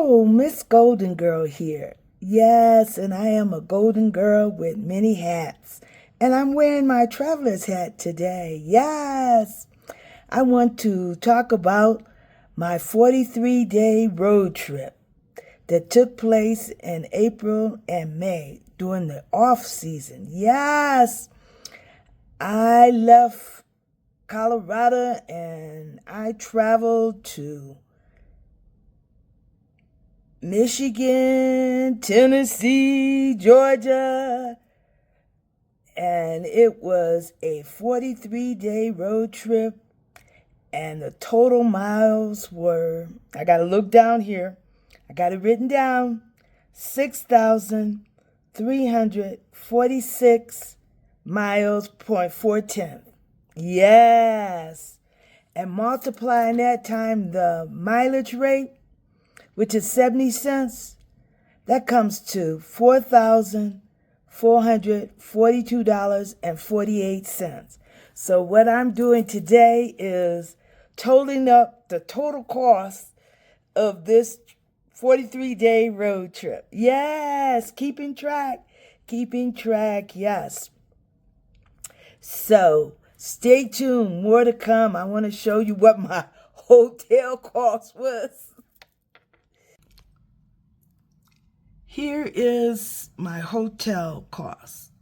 Hello, Miss Golden Girl here. Yes, and I am a golden girl with many hats. And I'm wearing my traveler's hat today. Yes, I want to talk about my 43-day road trip that took place in April and May during the off season. Yes, I left Colorado and I traveled to Michigan, Tennessee, Georgia, and it was a 43-day road trip, and the total miles were, I got to look down here, I got it written down, 6,346 miles, point 410. Yes, and multiplying that time the mileage rate, which is 70 cents, that comes to $4,442.48. So what I'm doing today is totaling up the total cost of this 43-day road trip. Yes, keeping track, yes. So stay tuned, more to come. I want to show you what my hotel cost was. Here is my hotel cost.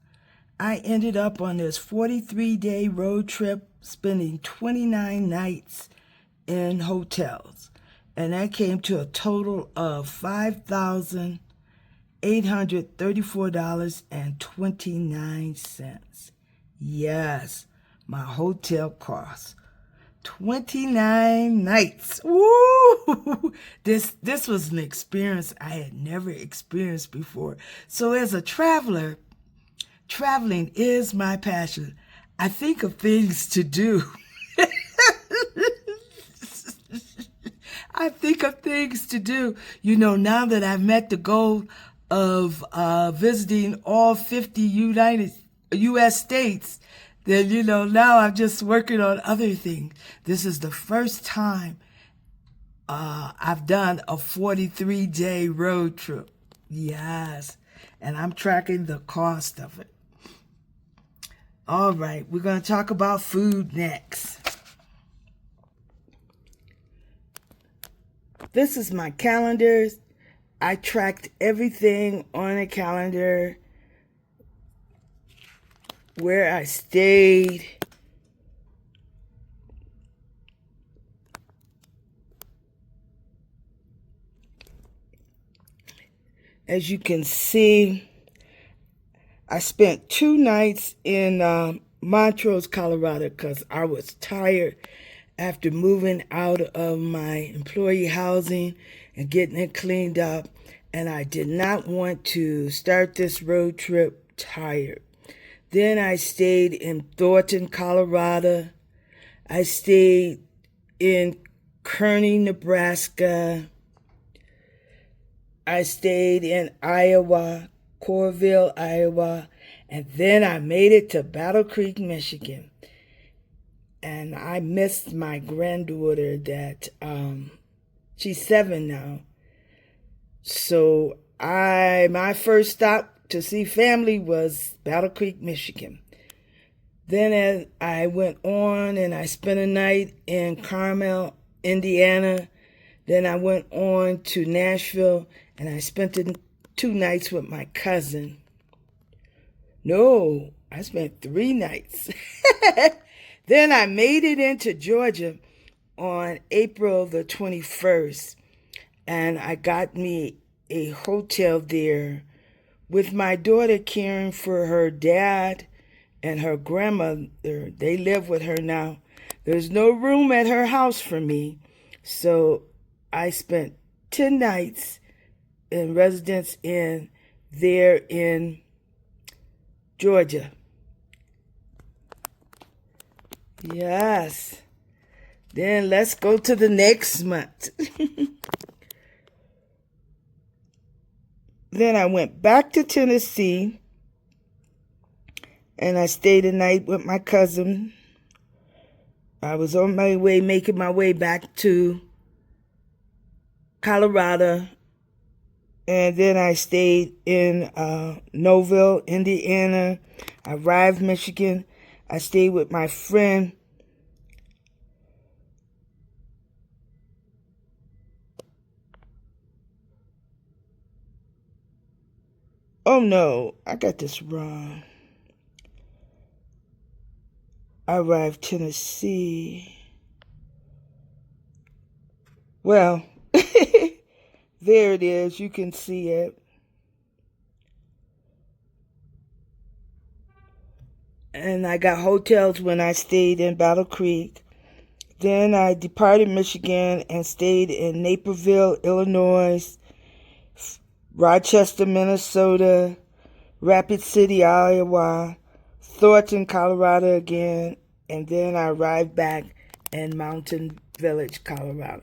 I ended up on this 43-day road trip spending 29 nights in hotels. And that came to a total of $5,834.29. Yes, my hotel cost. 29 nights. Woo! This was an experience I had never experienced before. So as a traveler, traveling is my passion. I think of things to do. You know, now that I've met the goal of visiting all 50 U.S. states, then, you know, now I'm just working on other things. This is the first time I've done a 43-day road trip. Yes, and I'm tracking the cost of it. All right, we're going to talk about food next. This is my calendar. I tracked everything on a calendar, where I stayed, as you can see, I spent 2 nights in Montrose, Colorado, because I was tired after moving out of my employee housing and getting it cleaned up, and I did not want to start this road trip tired. Then I stayed in Thornton, Colorado. I stayed in Kearney, Nebraska. I stayed in Iowa, Coralville, Iowa. And then I made it to Battle Creek, Michigan. And I missed my granddaughter that, she's 7 now. So my first stop to see family was Battle Creek, Michigan. Then I went on and I spent a night in Carmel, Indiana. Then I went on to Nashville and I spent 2 nights with my cousin. No, I spent 3 nights. Then I made it into Georgia on April the 21st, and I got me a hotel there with my daughter caring for her dad and her grandmother. They live with her now. There's no room at her house for me, so I spent 10 nights in residence there in Georgia. Yes. Then let's go to the next month. Then I went back to Tennessee and I stayed a night with my cousin. I was on my way, making my way back to Colorado And then I stayed in Knowville, Indiana. I arrived Michigan. I stayed with my friend. Oh no, I got this wrong. I arrived Tennessee. Well, there it is. You can see it. And I got hotels when I stayed in Battle Creek. Then I departed Michigan and stayed in Naperville, Illinois, Rochester, Minnesota, Rapid City, Iowa, Thornton, Colorado again, and then I arrived back in Mountain Village, Colorado.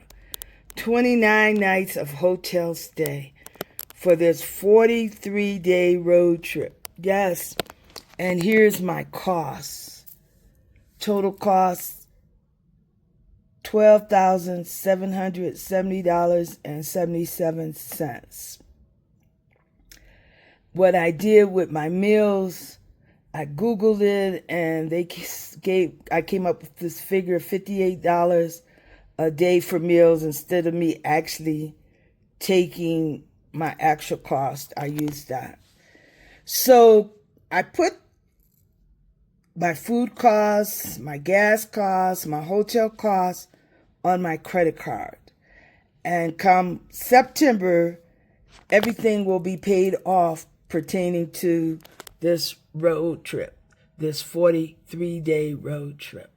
29 nights of hotel stay for this 43-day road trip. Yes, and here's my costs. Total cost $12,770.77. What I did with my meals, I Googled it and I came up with this figure of $58 a day for meals instead of me actually taking my actual cost. I used that. So I put my food costs, my gas costs, my hotel costs on my credit card. And come September, everything will be paid off pertaining to this road trip, this 43-day road trip.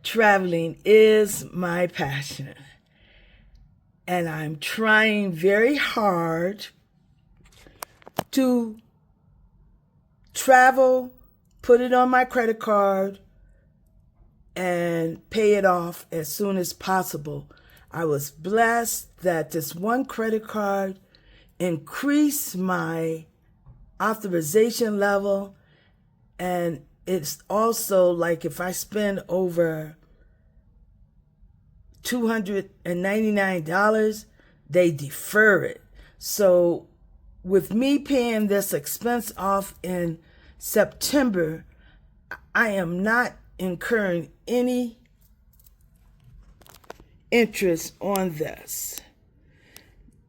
Traveling is my passion. And I'm trying very hard to travel, put it on my credit card, and pay it off as soon as possible. I was blessed that this one credit card increased my authorization level, and it's also like if I spend over $299, they defer it. So with me paying this expense off in September, I am not incurring any interest on this.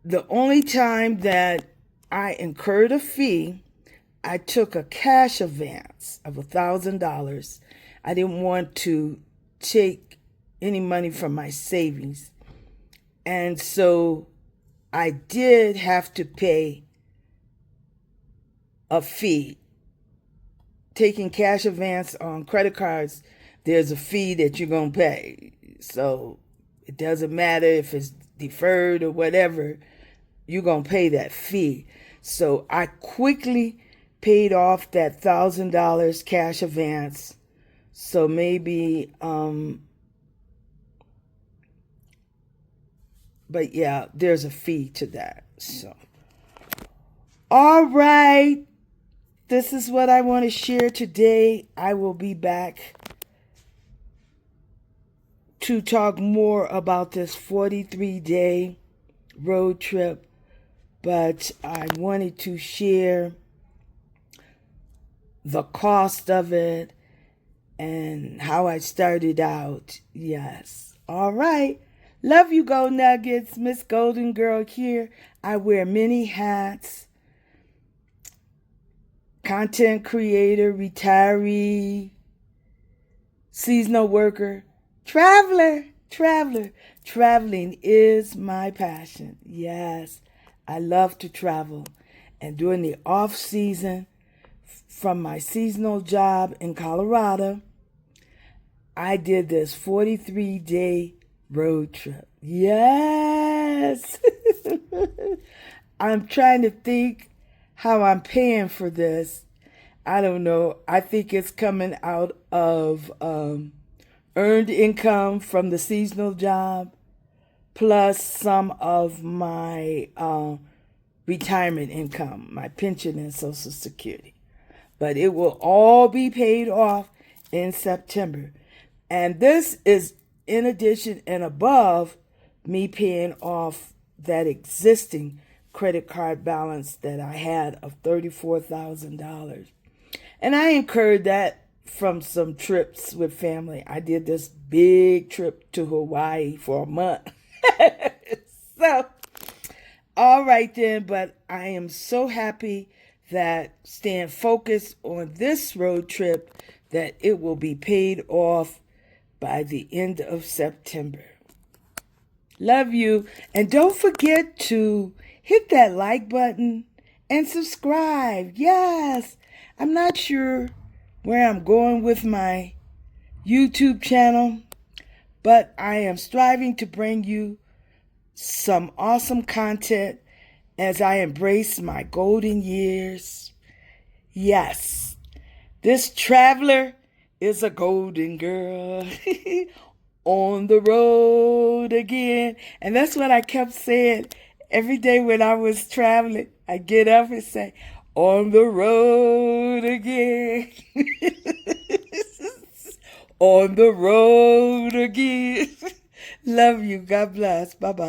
The only time that I incurred a fee, I took a cash advance of $1,000. I didn't want to take any money from my savings. And so I did have to pay a fee. Taking cash advance on credit cards, there's a fee that you're going to pay. So it doesn't matter if it's deferred or whatever, you're going to pay that fee. So I quickly paid off that $1,000 cash advance. So maybe, but yeah, there's a fee to that. So, all right. This is what I want to share today. I will be back to talk more about this 43-day road trip, but I wanted to share the cost of it and how I started out. Yes. All right. Love you, Gold Nuggets. Miss Golden Girl here. I wear many hats. Content creator, retiree, seasonal worker, traveler. Traveling is my passion. Yes, I love to travel. And during the off season, from my seasonal job in Colorado, I did this 43-day road trip. Yes. I'm trying to think how I'm paying for this. I don't know. I think it's coming out of earned income from the seasonal job, plus some of my retirement income, my pension and Social Security. But it will all be paid off in September. And this is in addition and above me paying off that existing credit card balance that I had of $34,000. And I incurred that from some trips with family. I did this big trip to Hawaii for a month. So, all right then, but I am so happy that staying focused on this road trip that it will be paid off by the end of September. Love you. And don't forget to hit that like button and subscribe. Yes, I'm not sure where I'm going with my YouTube channel, but I am striving to bring you some awesome content as I embrace my golden years. Yes, this traveler is a golden girl on the road again. And that's what I kept saying every day when I was traveling. I get up and say, on the road again. On the road again. Love you. God bless. Bye-bye.